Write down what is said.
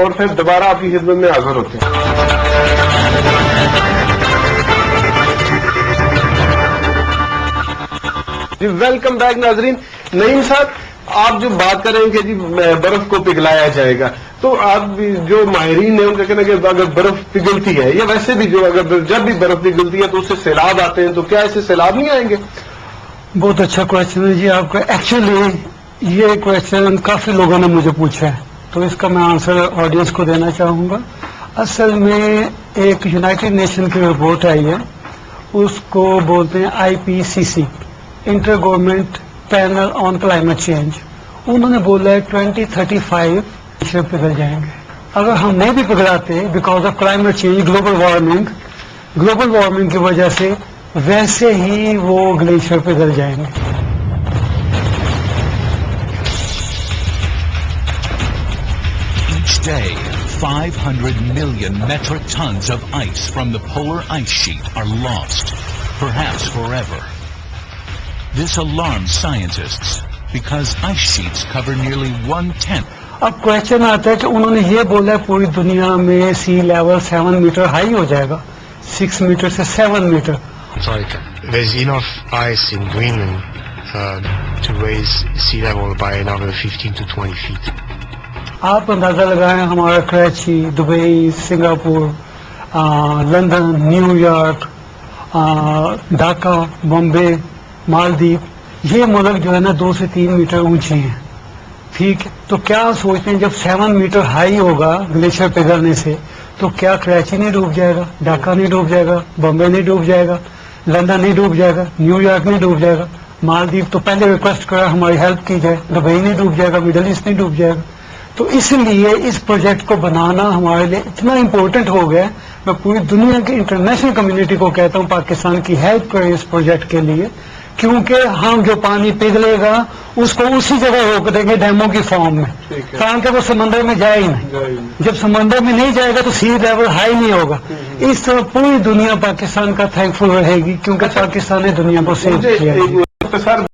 اور پھر دوبارہ آپ کی خدمت میں حاضر ہوتے ہیں۔ جی ویلکم بیک ناظرین۔ نعیم صاحب، آپ جو بات کر رہے ہیں کہ جی برف کو پگھلایا جائے گا، تو آپ جو ماہرین ہیں ان کا کہنا ہے کہ اگر برف پگھلتی ہے یا ویسے بھی جو اگر جب بھی برف پگھلتی ہے تو اس سے سیلاب آتے ہیں، تو کیا اسے سیلاب نہیں آئیں گے؟ بہت اچھا کوشچن ہے جی آپ کا۔ ایکچولی یہ کوشچن کافی لوگوں نے مجھے پوچھا ہے، تو اس کا میں آنسر آڈینس کو دینا چاہوں گا۔ اصل میں ایک یونائٹڈ نیشن کی رپورٹ آئی ہے، اس کو بولتے ہیں IPCC، inter government panel on climate change. انہوں نے بولا ہے 2035 گلیشیئر پگھل جائیں گے۔ اگر ہم نہیں بھی پگھلاتے because of climate change, global warming کی وجہ سے، ویسے ہی وہ گلیشیئر پگھل جائیں گے۔ Each day, 500 million metric tons of ice from the polar ice sheet are lost, perhaps forever. This alarms scientists because ice sheets cover nearly 1/10. اب question آتا ہے کہ انہوں نے یہ بولا ہے پوری دنیا میں سی لیول 7 میٹر ہائی ہو جائے گا، 6 میٹر سے 7 metre. It's like there's enough ice in Greenland to raise sea level by another 15 to 20 feet. آپ اندازہ لگائیں، ہمارا Karachi, Dubai, Singapore, London, new York, Dhaka, Bombay, Maldives, یہ ملک جو ہے نا 2 سے 3 میٹر اونچے ہیں، ٹھیک ہے؟ تو کیا سوچتے ہیں جب 7 میٹر ہائی ہوگا گلیشیئر پگھلنے سے، تو کیا کراچی نہیں ڈوب جائے گا، ڈھاکہ نہیں ڈوب جائے گا، بامبے نہیں ڈوب جائے گا، لندن نہیں ڈوب جائے گا، نیو یارک نہیں ڈوب جائے گا، مالدیپ تو پہلے ریکویسٹ کرا ہماری ہیلپ کی جائے، دبئی نہیں ڈوب جائے گا، مڈل ایسٹ نہیں ڈوب جائے گا۔ تو اس لیے اس پروجیکٹ کو بنانا ہمارے لیے اتنا امپورٹنٹ ہو گیا۔ میں پوری دنیا کی انٹرنیشنل کمیونٹی کو کہتا ہوں پاکستان کی ہیلپ کرے اس پروجیکٹ کے لیے، کیونکہ ہم جو پانی پگھلے گا اس کو اسی جگہ روک دیں گے ڈیموں کی فارم میں، تاکہ وہ سمندر میں جائے ہی نہیں۔ جب سمندر میں نہیں جائے گا تو سی لیول ہائی نہیں ہوگا۔ اس طرح پوری دنیا پاکستان کا تھینک فل رہے گی، کیونکہ پاکستان نے دنیا کو سیو کیا ہے۔ سر